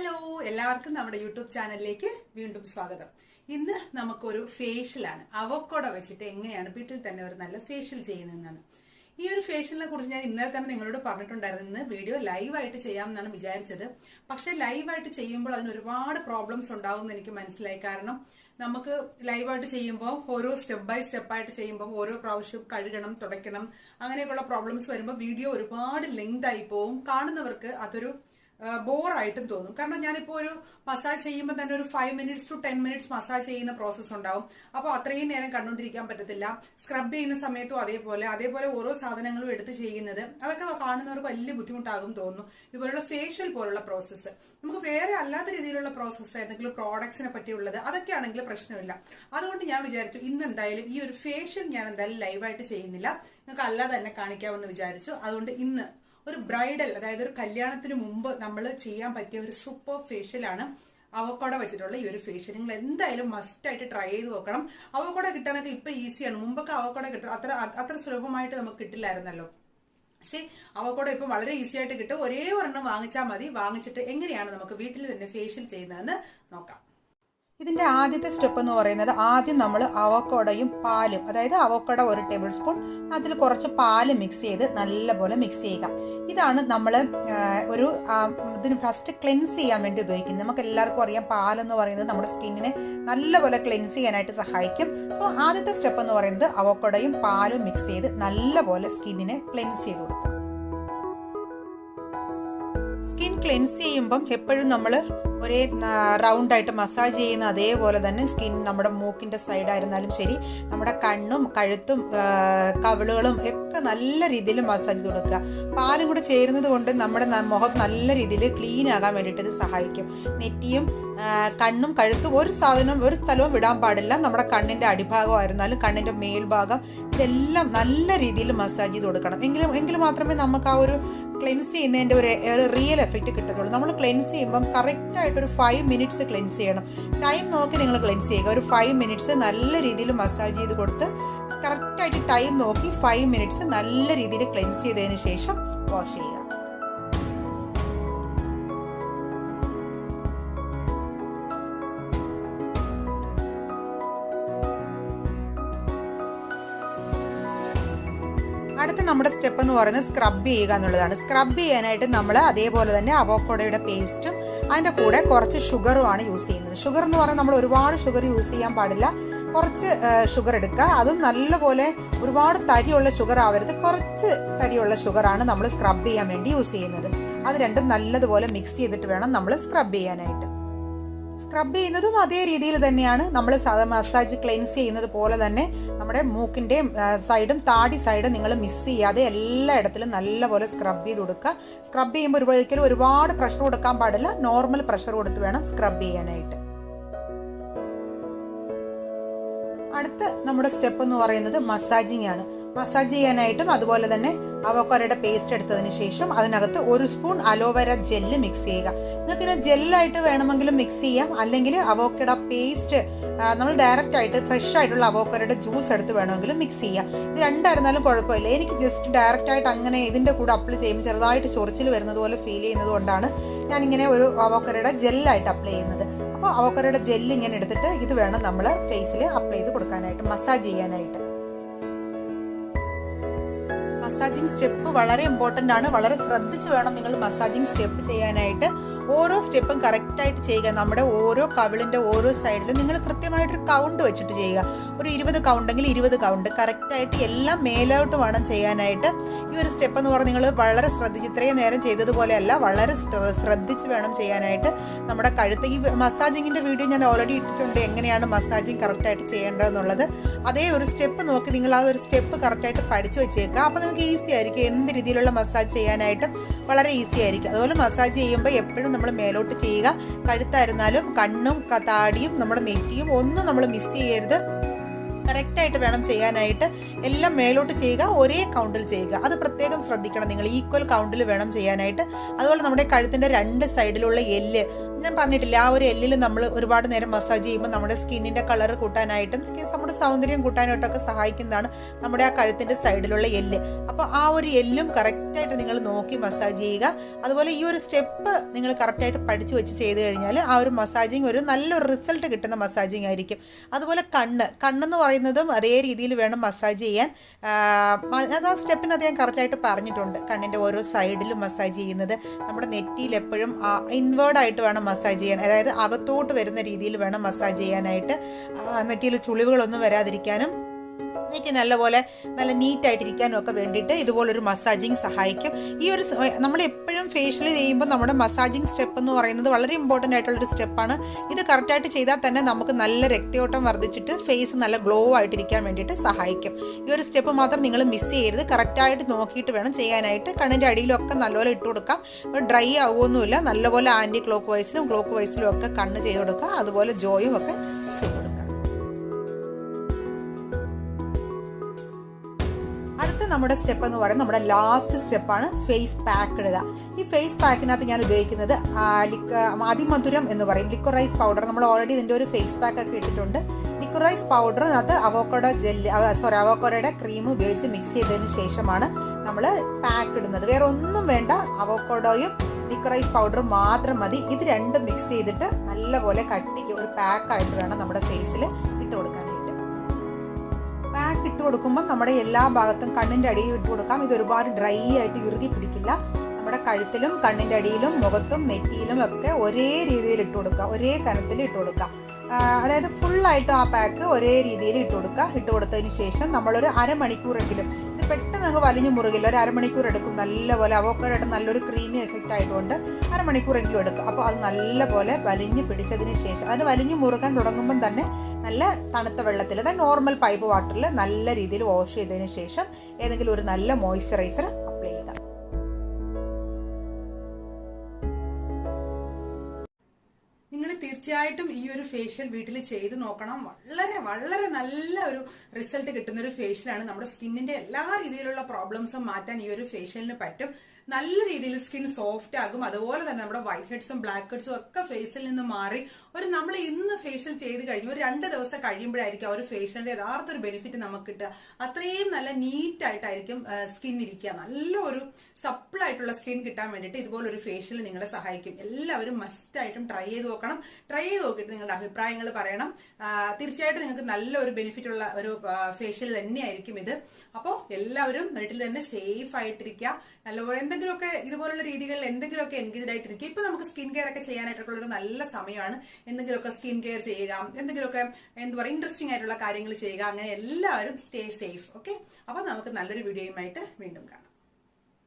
Hello എല്ലാവർക്കും നമ്മുടെ YouTube ചാനലിലേക്ക് വീണ്ടും സ്വാഗതം. ഇന്ന് നമുക്കൊരു ഫേഷ്യലാണ്. അവോക്കാഡോ വെച്ചിട്ട് എങ്ങനെയാണ് വീട്ടിൽ തന്നെ ഒരു നല്ല ഫേഷ്യൽ ചെയ്യുന്നതെന്നാണ്. ഈ ഒരു ഫേഷ്യലിനെ കുറിച്ച് ഞാൻ ഇന്നലെ തന്നെ നിങ്ങളോട് പറഞ്ഞിട്ടുണ്ടായിരുന്നു. ഇന്ന് വീഡിയോ ലൈവായിട്ട് ചെയ്യാമെന്നാണ് വിചാരിച്ചത്. പക്ഷെ ലൈവായിട്ട് ചെയ്യുമ്പോൾ അതിന് ഒരുപാട് പ്രോബ്ലംസ് ഉണ്ടാവും എന്ന് എനിക്ക് മനസ്സിലായി. കാരണം നമുക്ക് ലൈവായിട്ട് ചെയ്യുമ്പോൾ ഓരോ സ്റ്റെപ്പ് ബൈ സ്റ്റെപ്പായിട്ട് ചെയ്യുമ്പോൾ ഓരോ പ്രാവശ്യം കഴുകണം, തുടയ്ക്കണം, അങ്ങനെയൊക്കെയുള്ള പ്രോബ്ലംസ് വരുമ്പോൾ വീഡിയോ ഒരുപാട് ലെങ്ത് ആയി പോവും. കാണുന്നവർക്ക് അതൊരു ബോറായിട്ടും തോന്നും. കാരണം ഞാനിപ്പോൾ ഒരു മസാജ് ചെയ്യുമ്പോൾ തന്നെ ഒരു 5 minutes to 10 minutes മസാജ് ചെയ്യുന്ന പ്രോസസ്സ് ഉണ്ടാവും. അപ്പോൾ അത്രയും നേരം കണ്ടുകൊണ്ടിരിക്കാൻ പറ്റത്തില്ല. സ്ക്രബ് ചെയ്യുന്ന സമയത്തും അതേപോലെ ഓരോ സാധനങ്ങളും എടുത്ത് ചെയ്യുന്നത് അതൊക്കെ കാണുന്നവർക്ക് വലിയ ബുദ്ധിമുട്ടാകും തോന്നുന്നു. ഇതുപോലുള്ള ഫേഷ്യൽ പോലുള്ള പ്രോസസ്സ് നമുക്ക് വേറെ അല്ലാത്ത രീതിയിലുള്ള പ്രോസസ്സ് എന്തെങ്കിലും പ്രോഡക്ട്സിനെ പറ്റിയുള്ളത് അതൊക്കെ ആണെങ്കിൽ പ്രശ്നമില്ല. അതുകൊണ്ട് ഞാൻ വിചാരിച്ചു ഇന്ന് എന്തായാലും ഈ ഒരു ഫേഷ്യൽ ഞാൻ എന്തായാലും ലൈവായിട്ട് ചെയ്യുന്നില്ല, നിങ്ങൾക്ക് അല്ലാതെ തന്നെ കാണിക്കാമെന്ന് വിചാരിച്ചു. അതുകൊണ്ട് ഇന്ന് ഒരു ബ്രൈഡൽ, അതായത് ഒരു കല്യാണത്തിന് മുമ്പ് നമ്മൾ ചെയ്യാൻ പറ്റിയ ഒരു സൂപ്പർ ഫേഷ്യലാണ് അവോക്കാഡോ വെച്ചിട്ടുള്ള ഈ ഒരു ഫേഷ്യൽ. നിങ്ങൾ എന്തായാലും മസ്റ്റ് ആയിട്ട് ട്രൈ ചെയ്ത് നോക്കണം. അവോക്കാഡോ കിട്ടാനൊക്കെ ഇപ്പൊ ഈസിയാണ്. മുമ്പൊക്കെ അവോക്കാഡോ കിട്ടും അത്ര സുലഭമായിട്ട് നമുക്ക് കിട്ടില്ലായിരുന്നല്ലോ. പക്ഷേ അവോക്കാഡോ ഇപ്പൊ വളരെ ഈസി ആയിട്ട് കിട്ടും. ഒരേ ഒരെണ്ണം വാങ്ങിച്ചാൽ മതി. വാങ്ങിച്ചിട്ട് എങ്ങനെയാണ് നമുക്ക് വീട്ടിൽ തന്നെ ഫേഷ്യൽ ചെയ്യുന്നതെന്ന് നോക്കാം. ഇതിന്റെ ആദ്യത്തെ സ്റ്റെപ്പ് എന്ന് പറയുന്നത്, ആദ്യം നമ്മൾ അവോക്കാഡോയും പാലും, അതായത് അവോക്കാഡോ 1 ടേബിൾ സ്പൂൺ, അതിൽ കുറച്ച് പാല് മിക്സ് ചെയ്ത് നല്ലപോലെ മിക്സ് ചെയ്യുക. ഇതാണ് നമ്മൾ ഇതിന് ഫസ്റ്റ് ക്ലെൻസ് ചെയ്യാൻ വേണ്ടി ഉപയോഗിക്കുന്നത്. നമുക്ക് എല്ലാവർക്കും അറിയാം പാലെന്ന് പറയുന്നത് നമ്മുടെ സ്കിന്നിനെ നല്ലപോലെ ക്ലെൻസ് ചെയ്യാനായിട്ട് സഹായിക്കും. സോ ആദ്യത്തെ സ്റ്റെപ്പ് എന്ന് പറയുന്നത് അവോക്കാഡോയും പാലും മിക്സ് ചെയ്ത് നല്ലപോലെ സ്കിന്നിനെ ക്ലെൻസ് ചെയ്ത് കൊടുക്കുക. സ്കിൻ ക്ലെൻസ് ചെയ്യുമ്പം എപ്പോഴും നമ്മൾ ഒരേ റൗണ്ടായിട്ട് മസാജ് ചെയ്യുന്ന അതേപോലെ തന്നെ സ്കിൻ നമ്മുടെ മൂക്കിൻ്റെ സൈഡായിരുന്നാലും ശരി, നമ്മുടെ കണ്ണും കഴുത്തും കവിളുകളും ഒക്കെ നല്ല രീതിയിൽ മസാജ് കൊടുക്കുക. പാലും കൂടെ ചേരുന്നത് കൊണ്ട് നമ്മുടെ മുഖം നല്ല രീതിയിൽ ക്ലീൻ ആകാൻ വേണ്ടിയിട്ട് ഇത് സഹായിക്കും. നെറ്റിയും കണ്ണും കഴുത്തും ഒരു സ്ഥലവും വിടാൻ പാടില്ല. നമ്മുടെ കണ്ണിൻ്റെ അടിഭാഗമായിരുന്നാലും കണ്ണിൻ്റെ മേൽഭാഗം ഇതെല്ലാം നല്ല രീതിയിൽ മസാജ് ചെയ്ത് കൊടുക്കണം. എങ്കിൽ മാത്രമേ നമുക്ക് ആ ഒരു ക്ലെൻസ് ചെയ്യുന്നതിൻ്റെ ഒരു റിയൽ എഫക്റ്റ് കിട്ടത്തുള്ളൂ. നമ്മൾ ക്ലെൻസ് ചെയ്യുമ്പം കറക്റ്റായിട്ടൊരു 5 minutes ക്ലെൻസ് ചെയ്യണം. ടൈം നോക്കി നിങ്ങൾ ക്ലെൻസ് ചെയ്യുക. ഒരു 5 minutes നല്ല രീതിയിൽ മസാജ് ചെയ്ത് കൊടുത്ത് കറക്റ്റായിട്ട് ടൈം നോക്കി 5 minutes നല്ല രീതിയിൽ ക്ലെൻസ് ചെയ്തതിന് ശേഷം വാഷ് ചെയ്യുക. അടുത്ത നമ്മുടെ സ്റ്റെപ്പ് എന്ന് പറയുന്നത് സ്ക്രബ് ചെയ്യുക എന്നുള്ളതാണ്. സ്ക്രബ് ചെയ്യാനായിട്ട് നമ്മൾ അതേപോലെ തന്നെ അവോക്കാഡോയുടെ പേസ്റ്റും അതിൻ്റെ കൂടെ കുറച്ച് ഷുഗറുമാണ് യൂസ് ചെയ്യുന്നത്. ഷുഗർ എന്ന് പറഞ്ഞാൽ നമ്മൾ ഒരുപാട് ഷുഗർ യൂസ് ചെയ്യാൻ പാടില്ല. കുറച്ച് ഷുഗർ എടുക്കുക. അതും നല്ലപോലെ ഒരുപാട് തരിയുള്ള ഷുഗർ ആവരുത്. കുറച്ച് തരിയുള്ള ഷുഗറാണ് നമ്മൾ സ്ക്രബ് ചെയ്യാൻ വേണ്ടി യൂസ് ചെയ്യുന്നത്. അത് രണ്ടും നല്ലതുപോലെ മിക്സ് ചെയ്തിട്ട് വേണം നമ്മൾ സ്ക്രബ് ചെയ്യാനായിട്ട്. സ്ക്രബ് ചെയ്യുന്നതും അതേ രീതിയിൽ തന്നെയാണ്. നമ്മൾ മസാജ് ക്ലെൻസ് ചെയ്യുന്നത് പോലെ തന്നെ നമ്മുടെ മൂക്കിൻ്റെയും സൈഡും താടി സൈഡും നിങ്ങൾ മിസ് ചെയ്യാതെ എല്ലായിടത്തിലും നല്ലപോലെ സ്ക്രബ് ചെയ്ത് കൊടുക്കുക. സ്ക്രബ് ചെയ്യുമ്പോൾ ഒരിക്കലും ഒരുപാട് പ്രഷർ കൊടുക്കാൻ പാടില്ല. നോർമൽ പ്രഷർ കൊടുത്ത് വേണം സ്ക്രബ് ചെയ്യാനായിട്ട്. അടുത്ത നമ്മുടെ സ്റ്റെപ്പ് എന്ന് പറയുന്നത് മസാജിങ് ആണ്. മസാജ് ചെയ്യാനായിട്ടും അതുപോലെ തന്നെ അവോക്കാഡോയുടെ പേസ്റ്റ് എടുത്തതിന് ശേഷം അതിനകത്ത് 1 സ്പൂൺ അലോവേര ജെല്ല് മിക്സ് ചെയ്യുക. നിങ്ങൾക്ക് ജെല്ലായിട്ട് വേണമെങ്കിലും മിക്സ് ചെയ്യാം, അല്ലെങ്കിൽ അവോക്കാഡോ പേസ്റ്റ് നമ്മൾ ഡയറക്റ്റ് ആയിട്ട് ഫ്രഷ് ആയിട്ടുള്ള അവോക്കാഡോയുടെ ജ്യൂസ് എടുത്ത് വേണമെങ്കിലും മിക്സ് ചെയ്യാം. ഇത് രണ്ടായിരുന്നാലും കുഴപ്പമില്ല. എനിക്ക് ജസ്റ്റ് ഡയറക്റ്റ് ആയിട്ട് അങ്ങനെ ഇതിൻ്റെ കൂടെ അപ്ലൈ ചെയ്യുമ്പോൾ ചെറുതായിട്ട് ചൊറിച്ചിൽ വരുന്നത് പോലെ ഫീൽ ചെയ്യുന്നത് കൊണ്ടാണ് ഞാനിങ്ങനെ ഒരു അവോക്കാഡോയുടെ ജെല്ലായിട്ട് അപ്ലൈ ചെയ്യുന്നത്. അപ്പോൾ അവോക്കാഡോയുടെ ജെല്ല് ഇങ്ങനെ എടുത്തിട്ട് ഇത് വേണം നമ്മൾ ഫേസിൽ അപ്ലൈ ചെയ്ത് കൊടുക്കാനായിട്ട്, മസാജ് ചെയ്യാനായിട്ട്. മസാജിങ് സ്റ്റെപ്പ് വളരെ ഇമ്പോർട്ടൻ്റ് ആണ്. വളരെ ശ്രദ്ധിച്ച് വേണം നിങ്ങൾ മസാജിങ് സ്റ്റെപ്പ് ചെയ്യാനായിട്ട്. ഓരോ സ്റ്റെപ്പും കറക്റ്റായിട്ട് ചെയ്യുക. നമ്മുടെ ഓരോ കവിളിൻ്റെ ഓരോ സൈഡിലും നിങ്ങൾ കൃത്യമായിട്ടൊരു കൗണ്ട് വെച്ചിട്ട് ചെയ്യുക. ഒരു 20 കൗണ്ടെങ്കിൽ 20 കൗണ്ട് കറക്റ്റായിട്ട് എല്ലാം മേലോട്ട് വേണം ചെയ്യാനായിട്ട്. ഈ ഒരു സ്റ്റെപ്പ് എന്ന് പറഞ്ഞാൽ നിങ്ങൾ വളരെ ശ്രദ്ധിച്ച്, ഇത്രയും നേരം ചെയ്തതുപോലെയല്ല, വളരെ ശ്രദ്ധിച്ച് വേണം ചെയ്യാനായിട്ട്. നമ്മുടെ കഴുത്ത്, ഈ മസാജിങ്ങിൻ്റെ വീഡിയോ ഞാൻ ഓൾറെഡി ഇട്ടിട്ടുണ്ട്, എങ്ങനെയാണ് മസാജിങ് കറക്റ്റായിട്ട് ചെയ്യേണ്ടതെന്നുള്ളത്. അതേ ഒരു സ്റ്റെപ്പ് നോക്കി നിങ്ങൾ ആ ഒരു സ്റ്റെപ്പ് കറക്റ്റായിട്ട് പഠിച്ചു വെച്ചേക്കുക. അപ്പോൾ നിങ്ങൾക്ക് ഈസി ആയിരിക്കും. എന്ത് രീതിയിലുള്ള മസാജ് ചെയ്യാനായിട്ടും വളരെ ഈസി ആയിരിക്കും. അതുപോലെ മസാജ് ചെയ്യുമ്പോൾ എപ്പോഴും നമ്മൾ മേലോട്ട് ചെയ്യുക. കഴുത്തായിരുന്നാലും കണ്ണും താടിയും നമ്മുടെ നെറ്റിയും ഒന്നും നമ്മൾ മിസ് ചെയ്യരുത്. കറക്റ്റായിട്ട് വേണം ചെയ്യാനായിട്ട്. എല്ലാം മേലോട്ട് ചെയ്യുക, ഒരേ കൗണ്ടിൽ ചെയ്യുക. അത് പ്രത്യേകം ശ്രദ്ധിക്കണം. നിങ്ങൾ ഈക്വൽ കൗണ്ടിൽ വേണം ചെയ്യാനായിട്ട്. അതുപോലെ നമ്മുടെ കഴുത്തിൻ്റെ 2 സൈഡിലുള്ള എല്ല് ഞാൻ പറഞ്ഞിട്ടില്ല, ആ ഒരു എല്ലിൽ നമ്മൾ ഒരുപാട് നേരം മസാജ് ചെയ്യുമ്പോൾ നമ്മുടെ സ്കിന്നിൻ്റെ കളർ കൂട്ടാനായിട്ടും നമ്മുടെ സൗന്ദര്യം കൂട്ടാനായിട്ടൊക്കെ സഹായിക്കുന്നതാണ് നമ്മുടെ ആ കഴുത്തിൻ്റെ സൈഡിലുള്ള എല്ല്. അപ്പോൾ ആ ഒരു എല്ലും കറക്റ്റായിട്ട് നിങ്ങൾ നോക്കി മസാജ് ചെയ്യുക. അതുപോലെ ഈ ഒരു സ്റ്റെപ്പ് നിങ്ങൾ കറക്റ്റായിട്ട് പഠിച്ചു വെച്ച് ചെയ്ത് കഴിഞ്ഞാൽ ആ ഒരു മസാജിങ് ഒരു നല്ലൊരു റിസൾട്ട് കിട്ടുന്ന മസാജിങ് ആയിരിക്കും. അതുപോലെ കണ്ണെന്ന് പറയുന്നതും അതേ രീതിയിൽ വേണം മസാജ് ചെയ്യാൻ. അത് ആ സ്റ്റെപ്പിനത് ഞാൻ കറക്റ്റായിട്ട് പറഞ്ഞിട്ടുണ്ട്. കണ്ണിൻ്റെ ഓരോ സൈഡിലും മസാജ് ചെയ്യുന്നത്, നമ്മുടെ നെറ്റിയിൽ എപ്പോഴും ഇൻവേർഡായിട്ട് വേണം മസാജ് ചെയ്യാൻ, അതായത് അകത്തോട്ട് വരുന്ന രീതിയിൽ വേണം മസാജ് ചെയ്യാനായിട്ട്. നെറ്റിയിൽ ചുളിവുകളൊന്നും വരാതിരിക്കാനും നെറ്റി നല്ലപോലെ നല്ല നീറ്റായിട്ടിരിക്കാനും ഒക്കെ വേണ്ടിയിട്ട് ഇതുപോലൊരു മസാജിങ് സഹായിക്കും. ഈ ഒരു നമ്മൾ എപ്പോഴും ഫേഷ്യൽ ചെയ്യുമ്പോൾ നമ്മുടെ മസാജിങ് സ്റ്റെപ്പ് എന്ന് പറയുന്നത് വളരെ ഇമ്പോർട്ടൻ്റ് ആയിട്ടുള്ളൊരു സ്റ്റെപ്പാണ്. ഇത് കറക്റ്റായിട്ട് ചെയ്താൽ തന്നെ നമുക്ക് നല്ല രക്തയോട്ടം വർദ്ധിച്ചിട്ട് ഫേസ് നല്ല ഗ്ലോ ആയിട്ടിരിക്കാൻ വേണ്ടിയിട്ട് സഹായിക്കും. ഈ ഒരു സ്റ്റെപ്പ് മാത്രം നിങ്ങൾ മിസ് ചെയ്യരുത്. കറക്റ്റായിട്ട് നോക്കിയിട്ട് വേണം ചെയ്യാനായിട്ട്. കണ്ണിൻ്റെ അടിയിലൊക്കെ നല്ലപോലെ ഇട്ട് കൊടുക്കാം. ഡ്രൈ ആവുമൊന്നുമില്ല. നല്ലപോലെ ആൻറ്റി ക്ലോക്ക് വൈസിലും ഒക്കെ കണ്ണ് ചെയ്ത് കൊടുക്കുക. അതുപോലെ ജോയും ഒക്കെ ചെയ്ത് കൊടുക്കുക. അടുത്ത നമ്മുടെ സ്റ്റെപ്പ് എന്ന് പറയുന്നത് നമ്മുടെ ലാസ്റ്റ് സ്റ്റെപ്പാണ് ഫേസ് പാക്ക് ഇടുക. ഈ ഫേസ് പാക്കിനകത്ത് ഞാൻ ഉപയോഗിക്കുന്നത് അതിമധുരം എന്ന് പറയും, ലിക്വറൈസ് പൗഡർ. നമ്മൾ ഓൾറെഡി ഇതിൻ്റെ ഒരു ഫേസ് പാക്ക് ഒക്കെ ഇട്ടിട്ടുണ്ട്. ലിക്വറൈസ് പൗഡറിനകത്ത് അവോക്കാഡോയുടെ ക്രീം ഉപയോഗിച്ച് മിക്സ് ചെയ്തതിന് ശേഷമാണ് നമ്മൾ പാക്ക് ഇടുന്നത്. വേറെ ഒന്നും വേണ്ട, അവോക്കാഡോയും ലിക്വറൈസ് പൗഡറും മാത്രം മതി. ഇത് രണ്ടും മിക്സ് ചെയ്തിട്ട് നല്ലപോലെ കട്ടിക്ക് ഒരു പാക്കായിട്ട് വേണം നമ്മുടെ ഫേസിൽ ഇട്ട് കൊടുക്കാനായിട്ട്. പാക്ക് ഇട്ട് കൊടുക്കുമ്പോൾ നമ്മുടെ എല്ലാ ഭാഗത്തും കണ്ണിൻ്റെ അടിയിൽ ഇട്ട് കൊടുക്കാം. ഇത് ഒരുപാട് ഡ്രൈ ആയിട്ട് ഇറുകി പിടിക്കില്ല. നമ്മുടെ കഴുത്തിലും കണ്ണിൻ്റെ അടിയിലും മുഖത്തും നെറ്റിയിലും ഒക്കെ ഒരേ രീതിയിൽ ഇട്ട് കൊടുക്കുക, ഒരേ കനത്തിൽ ഇട്ട് കൊടുക്കുക. അതായത് ഫുള്ളായിട്ട് ആ പാക്ക് ഒരേ രീതിയിൽ ഇട്ട് കൊടുക്കുക. ഇട്ട് കൊടുത്തതിന് ശേഷം നമ്മളൊരു അരമണിക്കൂറെങ്കിലും, ഇത് പെട്ടെന്ന് അങ്ങ് വലിഞ്ഞു മുറുകില്ല, ഒരു അരമണിക്കൂർ എടുക്കും. നല്ലപോലെ അവോക്കാഡോയുടെ നല്ലൊരു ക്രീമി എഫക്റ്റ് ആയതുകൊണ്ട് അരമണിക്കൂറെങ്കിലും എടുക്കും. അപ്പോൾ അത് നല്ലപോലെ വലിഞ്ഞ് പിടിച്ചതിന് ശേഷം, അതിന് വലിഞ്ഞു മുറുകാൻ തുടങ്ങുമ്പം തന്നെ നല്ല തണുത്ത വെള്ളത്തിൽ, അതായത് നോർമൽ പൈപ്പ് വാട്ടറിൽ നല്ല രീതിയിൽ വാഷ് ചെയ്തതിന് ശേഷം ഏതെങ്കിലും ഒരു നല്ല മോയ്സ്ചറൈസർ അപ്ലൈ ചെയ്യുക. നിങ്ങൾ തീർച്ചയായിട്ടും ഈ ഒരു ഫേഷ്യൽ വീട്ടിൽ ചെയ്ത് നോക്കണം. വളരെ വളരെ നല്ല ഒരു റിസൾട്ട് കിട്ടുന്ന ഒരു ഫേഷ്യലാണ്. നമ്മുടെ സ്കിന്നിന്റെ എല്ലാ രീതിയിലുള്ള പ്രോബ്ലംസും മാറ്റാൻ ഈ ഒരു ഫേഷ്യലിന് പറ്റും. നല്ല രീതിയിൽ സ്കിൻ സോഫ്റ്റ് ആകും. അതുപോലെ തന്നെ നമ്മുടെ വൈറ്റ് ഹെഡ്സും ബ്ലാക്ക് ഹെഡ്സും ഒക്കെ ഫേസിൽ നിന്ന് മാറി നമ്മൾ ഇന്ന് ഫേഷ്യൽ ചെയ്ത് കഴിഞ്ഞ് ഒരു 2 ദിവസം കഴിയുമ്പോഴായിരിക്കും ആ ഒരു ഫേഷ്യലിന്റെ യഥാർത്ഥ ഒരു ബെനിഫിറ്റ് നമുക്ക് കിട്ടുക. അത്രയും നല്ല നീറ്റ് ആയിട്ടായിരിക്കും സ്കിൻ ഇരിക്കുക. നല്ല ഒരു സപ്പിൾ ആയിട്ടുള്ള സ്കിൻ കിട്ടാൻ വേണ്ടിയിട്ട് ഇതുപോലൊരു ഫേഷ്യൽ നിങ്ങളെ സഹായിക്കും. എല്ലാവരും മസ്റ്റ് ആയിട്ടും ട്രൈ ചെയ്ത് നോക്കണം. ട്രൈ ചെയ്ത് നോക്കിയിട്ട് നിങ്ങളുടെ അഭിപ്രായങ്ങൾ പറയണം. തീർച്ചയായിട്ടും നിങ്ങൾക്ക് നല്ലൊരു ബെനിഫിറ്റ് ഉള്ള ഒരു ഫേഷ്യൽ തന്നെയായിരിക്കും ഇത്. അപ്പോൾ എല്ലാവരും വീട്ടിൽ തന്നെ സേഫ് ആയിട്ടിരിക്കുക. നല്ലപോലെ എന്തെങ്കിലുമൊക്കെ ഇതുപോലുള്ള രീതികളിൽ എന്തെങ്കിലുമൊക്കെ എൻഗേജ് ആയിട്ടിരിക്കുക. ഇപ്പൊ നമുക്ക് സ്കിൻ കെയർ ഒക്കെ ചെയ്യാനായിട്ടുള്ള ഒരു നല്ല സമയമാണ്. എന്തെങ്കിലുമൊക്കെ സ്കിൻ കെയർ ചെയ്യുക, എന്തെങ്കിലുമൊക്കെ ഇൻട്രസ്റ്റിംഗ് ആയിട്ടുള്ള കാര്യങ്ങൾ ചെയ്യുക. അങ്ങനെ എല്ലാവരും സ്റ്റേ സേഫ്. ഓക്കെ, അപ്പൊ നമുക്ക് നല്ലൊരു വീഡിയോയുമായിട്ട് വീണ്ടും കാണാം.